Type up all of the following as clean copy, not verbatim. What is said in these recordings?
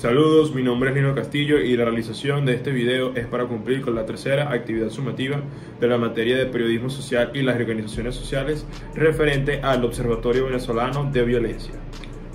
Saludos, mi nombre es Lino Castillo y la realización de este video es para cumplir con la tercera actividad sumativa de la materia de periodismo social y las organizaciones sociales referente al Observatorio Venezolano de Violencia.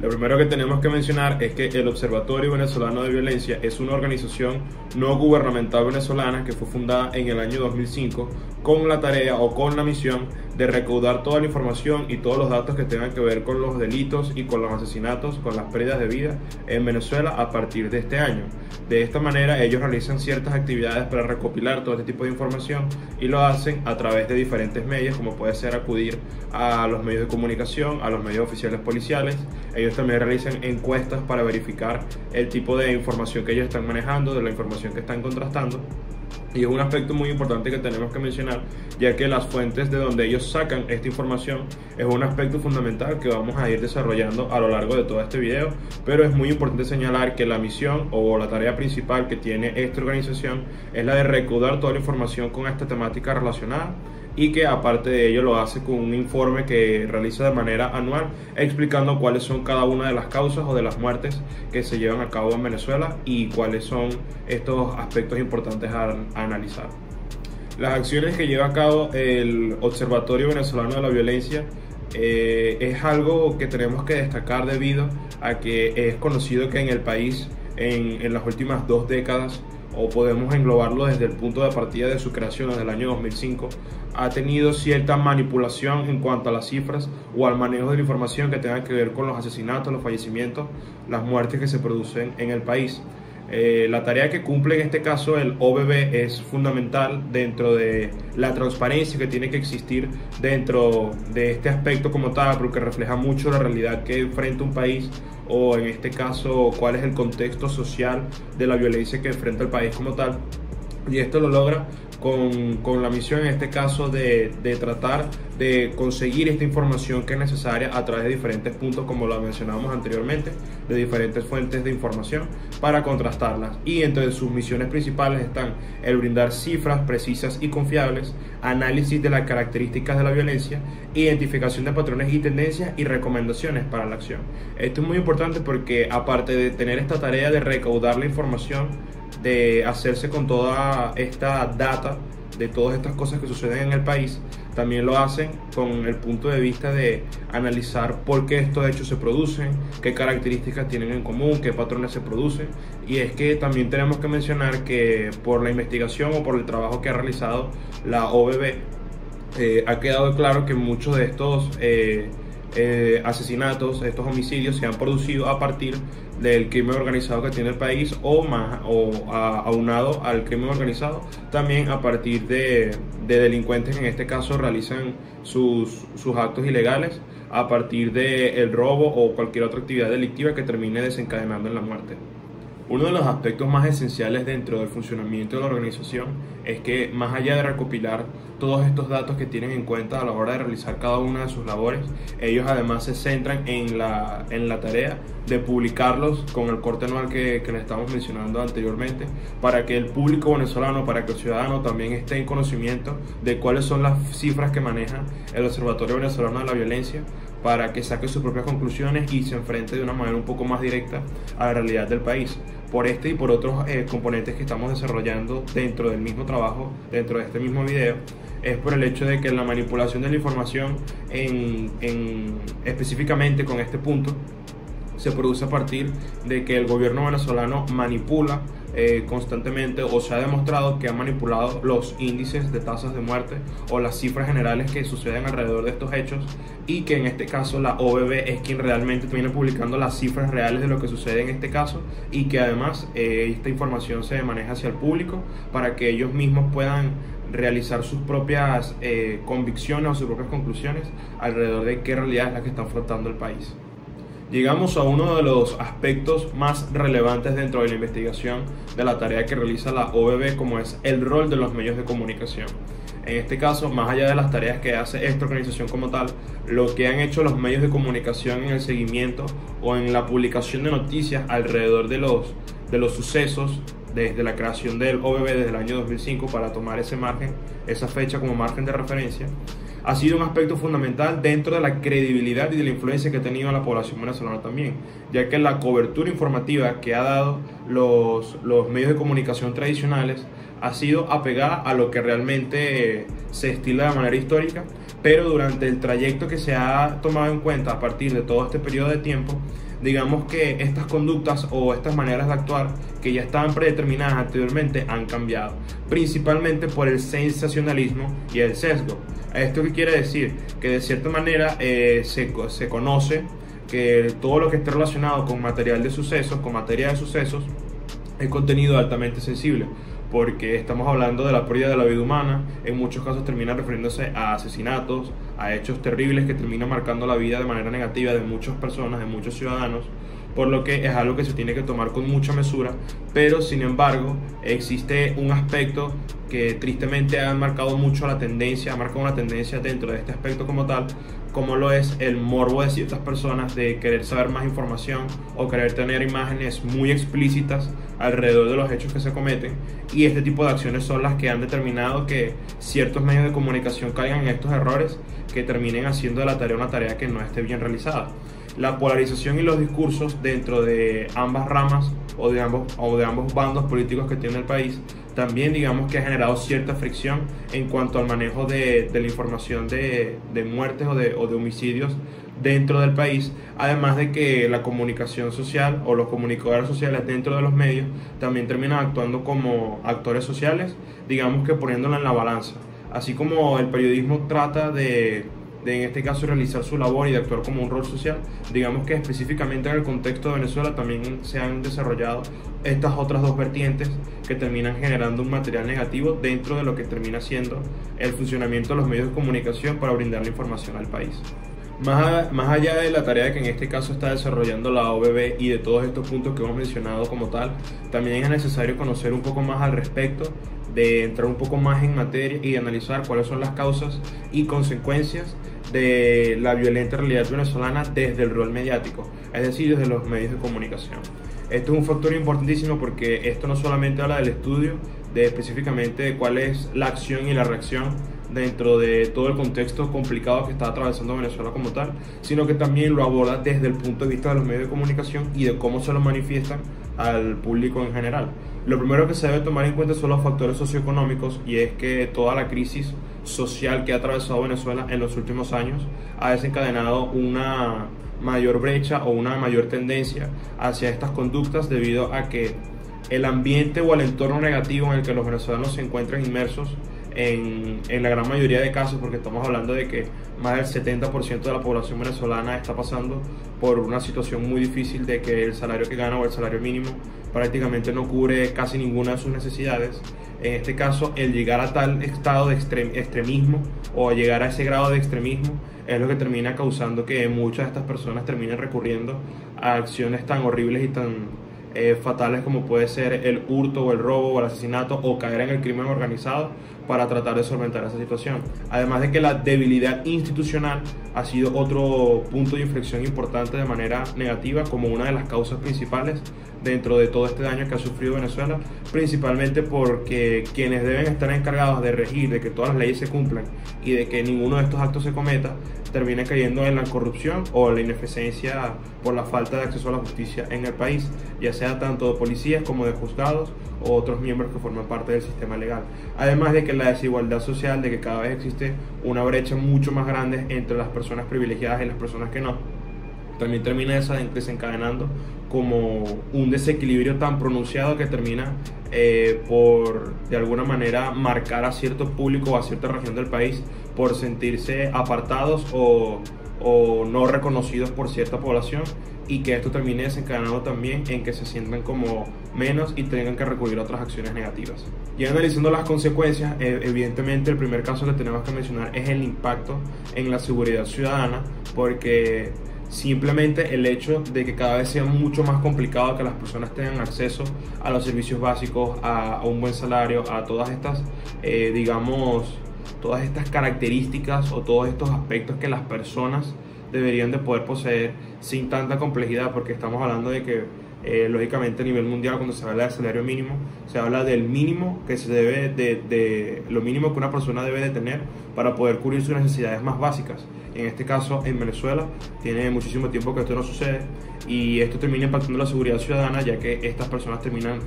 Lo primero que tenemos que mencionar es que el Observatorio Venezolano de Violencia es una organización no gubernamental venezolana que fue fundada en el año 2005 con la tarea o con la misión de recaudar toda la información y todos los datos que tengan que ver con los delitos y con los asesinatos, con las pérdidas de vida en Venezuela a partir de este año. De esta manera ellos realizan ciertas actividades para recopilar todo este tipo de información y lo hacen a través de diferentes medios, como puede ser acudir a los medios de comunicación, a los medios oficiales policiales. Ellos también realizan encuestas para verificar el tipo de información que ellos están manejando, de la información que están contrastando. Y es un aspecto muy importante que tenemos que mencionar, ya que las fuentes de donde ellos sacan esta información es un aspecto fundamental que vamos a ir desarrollando a lo largo de todo este video. Pero es muy importante señalar que la misión o la tarea principal que tiene esta organización es la de recaudar toda la información con esta temática relacionada, y que aparte de ello lo hace con un informe que realiza de manera anual explicando cuáles son cada una de las causas o de las muertes que se llevan a cabo en Venezuela y cuáles son estos aspectos importantes a analizar. Las acciones que lleva a cabo el Observatorio Venezolano de la Violencia es algo que tenemos que destacar debido a que es conocido que en el país en las últimas 2 décadas, o podemos englobarlo desde el punto de partida de su creación en el año 2005, ha tenido cierta manipulación en cuanto a las cifras o al manejo de la información que tenga que ver con los asesinatos, los fallecimientos, las muertes que se producen en el país. La tarea que cumple en este caso el OVB es fundamental dentro de la transparencia que tiene que existir dentro de este aspecto como tal, porque refleja mucho la realidad que enfrenta un país, o en este caso cuál es el contexto social de la violencia que enfrenta el país como tal. Y esto lo logra con la misión en este caso de tratar de conseguir esta información que es necesaria a través de diferentes puntos, como lo mencionábamos anteriormente, de diferentes fuentes de información para contrastarlas. Y entre sus misiones principales están el brindar cifras precisas y confiables, análisis de las características de la violencia, identificación de patrones y tendencias y recomendaciones para la acción. Esto es muy importante porque aparte de tener esta tarea de recaudar la información, de hacerse con toda esta data de todas estas cosas que suceden en el país, también lo hacen con el punto de vista de analizar por qué estos hechos se producen, qué características tienen en común, qué patrones se producen. Y es que también tenemos que mencionar que por la investigación o por el trabajo que ha realizado la OVB, ha quedado claro que muchos de estos asesinatos, estos homicidios se han producido a partir del crimen organizado que tiene el país, aunado al crimen organizado también a partir de delincuentes que en este caso realizan sus actos ilegales a partir del robo o cualquier otra actividad delictiva que termine desencadenando en la muerte. Uno de los aspectos más esenciales dentro del funcionamiento de la organización es que, más allá de recopilar todos estos datos que tienen en cuenta a la hora de realizar cada una de sus labores, ellos además se centran en la tarea de publicarlos con el corte anual que les estamos mencionando anteriormente, para que el público venezolano, para que el ciudadano también esté en conocimiento de cuáles son las cifras que maneja el Observatorio Venezolano de la Violencia, para que saque sus propias conclusiones y se enfrente de una manera un poco más directa a la realidad del país. Por este y por otros componentes que estamos desarrollando dentro del mismo trabajo, dentro de este mismo video, es por el hecho de que la manipulación de la información específicamente con este punto se produce a partir de que el gobierno venezolano manipula constantemente, o se ha demostrado que ha manipulado los índices de tasas de muerte o las cifras generales que suceden alrededor de estos hechos, y que en este caso la OVB es quien realmente viene publicando las cifras reales de lo que sucede en este caso, y que además esta información se maneja hacia el público para que ellos mismos puedan realizar sus propias convicciones o sus propias conclusiones alrededor de qué realidad es la que está afrontando el país. Llegamos a uno de los aspectos más relevantes dentro de la investigación de la tarea que realiza la OVB, como es el rol de los medios de comunicación. En este caso, más allá de las tareas que hace esta organización como tal, lo que han hecho los medios de comunicación en el seguimiento o en la publicación de noticias alrededor de los sucesos desde la creación del OVB desde el año 2005, para tomar esa fecha como margen de referencia, ha sido un aspecto fundamental dentro de la credibilidad y de la influencia que ha tenido la población venezolana también, ya que la cobertura informativa que ha dado los medios de comunicación tradicionales ha sido apegada a lo que realmente se estila de manera histórica, pero durante el trayecto que se ha tomado en cuenta a partir de todo este periodo de tiempo, digamos que estas conductas o estas maneras de actuar que ya estaban predeterminadas anteriormente han cambiado, principalmente por el sensacionalismo y el sesgo. ¿Esto qué quiere decir? Que de cierta manera se conoce que todo lo que esté relacionado con material de sucesos, con materia de sucesos, es contenido altamente sensible, porque estamos hablando de la pérdida de la vida humana. En muchos casos termina refiriéndose a asesinatos, a hechos terribles que terminan marcando la vida de manera negativa de muchas personas, de muchos ciudadanos, por lo que es algo que se tiene que tomar con mucha mesura, pero sin embargo existe un aspecto que tristemente ha marcado mucho la tendencia, ha marcado una tendencia dentro de este aspecto como tal, como lo es el morbo de ciertas personas de querer saber más información o querer tener imágenes muy explícitas alrededor de los hechos que se cometen, y este tipo de acciones son las que han determinado que ciertos medios de comunicación caigan en estos errores que terminen haciendo de la tarea una tarea que no esté bien realizada. La polarización y los discursos dentro de ambas ramas o de ambos bandos políticos que tiene el país también, digamos, que ha generado cierta fricción en cuanto al manejo de la información de muertes o de homicidios dentro del país, además de que la comunicación social o los comunicadores sociales dentro de los medios también terminan actuando como actores sociales, digamos que poniéndola en la balanza. Así como el periodismo trata de en este caso realizar su labor y de actuar como un rol social, digamos que específicamente en el contexto de Venezuela también se han desarrollado estas otras dos vertientes que terminan generando un material negativo dentro de lo que termina siendo el funcionamiento de los medios de comunicación para brindar la información al país. Más allá de la tarea que en este caso está desarrollando la OBB y de todos estos puntos que hemos mencionado como tal, también es necesario conocer un poco más al respecto, de entrar un poco más en materia y de analizar cuáles son las causas y consecuencias de la violenta realidad venezolana desde el rol mediático, es decir, desde los medios de comunicación. Esto es un factor importantísimo porque esto no solamente habla del estudio de específicamente de cuál es la acción y la reacción dentro de todo el contexto complicado que está atravesando Venezuela como tal, sino que también lo aborda desde el punto de vista de los medios de comunicación y de cómo se lo manifiestan al público en general. Lo primero que se debe tomar en cuenta son los factores socioeconómicos, y es que toda la crisis social que ha atravesado Venezuela en los últimos años ha desencadenado una mayor brecha o una mayor tendencia hacia estas conductas, debido a que el ambiente o el entorno negativo en el que los venezolanos se encuentran inmersos en la gran mayoría de casos, porque estamos hablando de que más del 70% de la población venezolana está pasando por una situación muy difícil, de que el salario que gana o el salario mínimo prácticamente no cubre casi ninguna de sus necesidades. En este caso, el llegar a tal estado de extremismo o llegar a ese grado de extremismo es lo que termina causando que muchas de estas personas terminen recurriendo a acciones tan horribles y tan fatales como puede ser el hurto o el robo o el asesinato o caer en el crimen organizado para tratar de solventar esa situación. Además de que la debilidad institucional ha sido otro punto de inflexión importante de manera negativa, como una de las causas principales dentro de todo este daño que ha sufrido Venezuela, principalmente porque quienes deben estar encargados de regir, de que todas las leyes se cumplan y de que ninguno de estos actos se cometa, termina cayendo en la corrupción o la ineficiencia por la falta de acceso a la justicia en el país, ya sea tanto de policías como de juzgados o otros miembros que forman parte del sistema legal. Además de que la desigualdad social, de que cada vez existe una brecha mucho más grande entre las personas privilegiadas y las personas que no, también termina desencadenando como un desequilibrio tan pronunciado que termina por de alguna manera marcar a cierto público o a cierta región del país por sentirse apartados o no reconocidos por cierta población, y que esto termine desencadenando también en que se sientan como menos y tengan que recurrir a otras acciones negativas. Y analizando las consecuencias, evidentemente el primer caso que tenemos que mencionar es el impacto en la seguridad ciudadana, porque simplemente el hecho de que cada vez sea mucho más complicado que las personas tengan acceso a los servicios básicos, a un buen salario, a todas estas, todas estas características o todos estos aspectos que las personas deberían de poder poseer sin tanta complejidad, porque estamos hablando de que Lógicamente a nivel mundial, cuando se habla de salario mínimo, se habla del mínimo que se debe de lo mínimo que una persona debe de tener para poder cubrir sus necesidades más básicas. En este caso, en Venezuela, tiene muchísimo tiempo que esto no sucede, y esto termina impactando la seguridad ciudadana, ya que estas personas terminan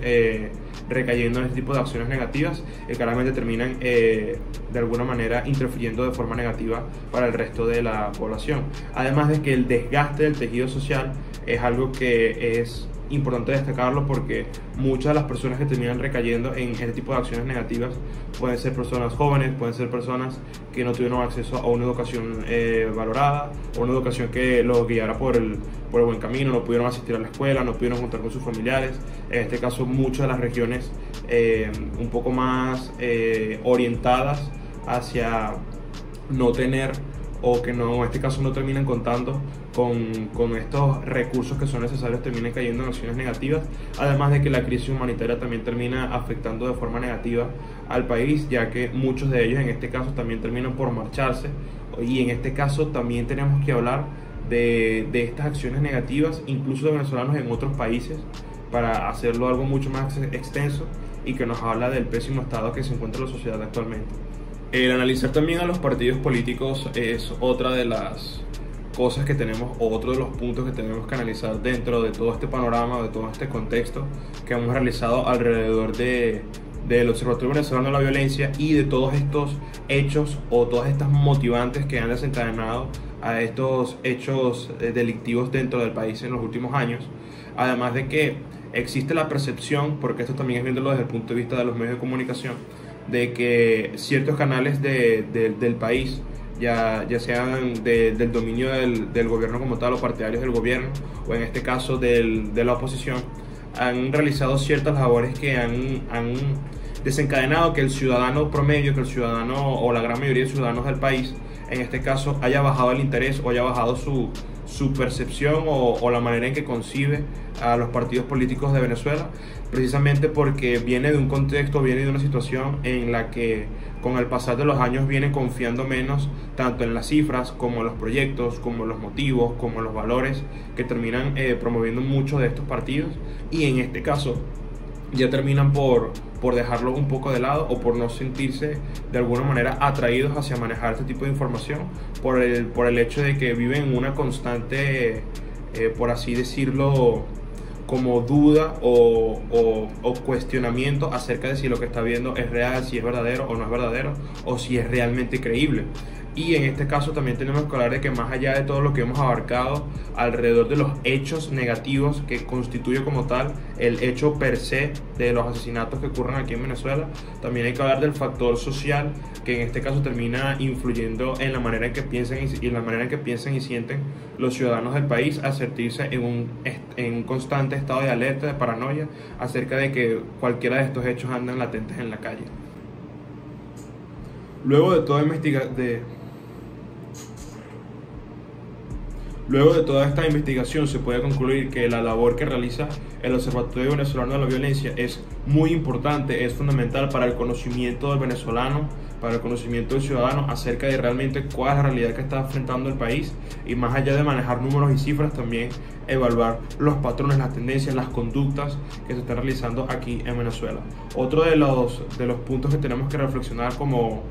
recayendo en este tipo de acciones negativas y claramente terminan de alguna manera interfiriendo de forma negativa para el resto de la población. Además de que el desgaste del tejido social es algo que es importante destacarlo, porque muchas de las personas que terminan recayendo en este tipo de acciones negativas pueden ser personas jóvenes, pueden ser personas que no tuvieron acceso a una educación valorada, o una educación que los guiara por el buen camino, no pudieron asistir a la escuela, no pudieron juntar con sus familiares. En este caso, muchas de las regiones un poco más orientadas hacia no tener, o que no, en este caso no terminan contando con estos recursos que son necesarios, terminan cayendo en acciones negativas. Además de que la crisis humanitaria también termina afectando de forma negativa al país, ya que muchos de ellos en este caso también terminan por marcharse, y en este caso también tenemos que hablar de estas acciones negativas, incluso de venezolanos en otros países, para hacerlo algo mucho más extenso, y que nos habla del pésimo estado que se encuentra la sociedad actualmente. El analizar también a los partidos políticos es otra de las cosas que tenemos, o otro de los puntos que tenemos que analizar dentro de todo este panorama, de todo este contexto que hemos realizado alrededor del Observatorio Venezolano de la Violencia, y de todos estos hechos o todas estas motivantes que han desencadenado a estos hechos delictivos dentro del país en los últimos años. Además de que existe la percepción, porque esto también es viéndolo desde el punto de vista de los medios de comunicación, de que ciertos canales del país, ya sean del dominio del gobierno como tal, o partidarios del gobierno, o en este caso de la oposición, han realizado ciertas labores que han desencadenado que el ciudadano promedio, que el ciudadano o la gran mayoría de ciudadanos del país, en este caso, haya bajado el interés o haya bajado su percepción o la manera en que concibe a los partidos políticos de Venezuela, precisamente porque viene de un contexto, viene de una situación en la que con el pasar de los años viene confiando menos tanto en las cifras como en los proyectos, como en los motivos, como en los valores que terminan promoviendo muchos de estos partidos, y en este caso ya terminan por dejarlo un poco de lado, o por no sentirse de alguna manera atraídos hacia manejar este tipo de información, por el hecho de que viven en una constante, por así decirlo, como duda o cuestionamiento acerca de si lo que está viendo es real, si es verdadero o no es verdadero, o si es realmente creíble. Y en este caso también tenemos que hablar de que, más allá de todo lo que hemos abarcado alrededor de los hechos negativos que constituye como tal el hecho per se de los asesinatos que ocurren aquí en Venezuela, también hay que hablar del factor social, que en este caso termina influyendo en la manera en que piensan y la manera en que piensan y sienten los ciudadanos del país, a sentirse en un constante estado de alerta, de paranoia, acerca de que cualquiera de estos hechos andan latentes en la calle. Luego de toda esta investigación, se puede concluir que la labor que realiza el Observatorio Venezolano de la Violencia es muy importante, es fundamental para el conocimiento del venezolano, para el conocimiento del ciudadano acerca de realmente cuál es la realidad que está enfrentando el país, y más allá de manejar números y cifras, también evaluar los patrones, las tendencias, las conductas que se están realizando aquí en Venezuela. Otro de los puntos que tenemos que reflexionar como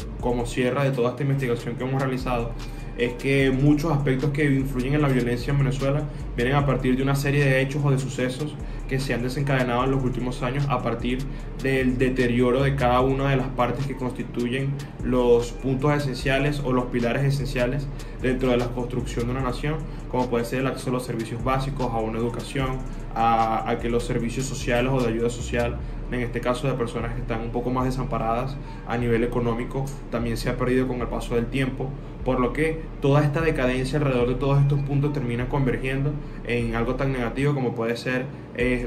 cierre de toda esta investigación que hemos realizado es que muchos aspectos que influyen en la violencia en Venezuela vienen a partir de una serie de hechos o de sucesos que se han desencadenado en los últimos años a partir del deterioro de cada una de las partes que constituyen los puntos esenciales o los pilares esenciales dentro de la construcción de una nación, como puede ser el acceso a los servicios básicos, a una educación, a que los servicios sociales o de ayuda social, en este caso de personas que están un poco más desamparadas a nivel económico, también se ha perdido con el paso del tiempo, por lo que toda esta decadencia alrededor de todos estos puntos termina convergiendo en algo tan negativo como puede ser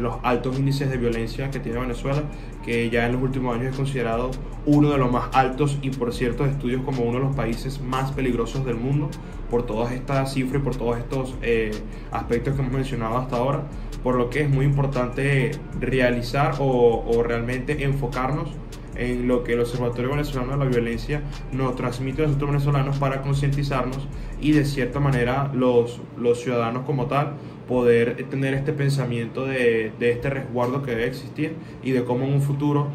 los altos índices de violencia que tiene Venezuela, que ya en los últimos años es considerado uno de los más altos, y por ciertos estudios como uno de los países más peligrosos del mundo, por todas estas cifras y por todos estos aspectos que hemos mencionado hasta ahora, por lo que es muy importante realizar o realmente enfocarnos en lo que el Observatorio Venezolano de la Violencia nos transmite a nosotros venezolanos para concientizarnos y de cierta manera los ciudadanos como tal poder tener este pensamiento de este resguardo que debe existir y de cómo en un futuro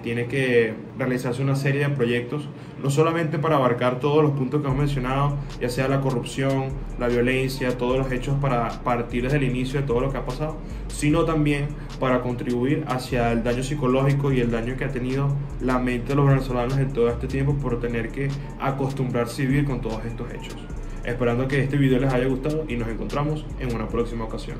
tiene que realizarse una serie de proyectos, no solamente para abarcar todos los puntos que hemos mencionado, ya sea la corrupción, la violencia, todos los hechos para partir desde el inicio de todo lo que ha pasado, sino también para contribuir hacia el daño psicológico y el daño que ha tenido la mente de los venezolanos en todo este tiempo por tener que acostumbrarse a vivir con todos estos hechos. Esperando que este video les haya gustado y nos encontramos en una próxima ocasión.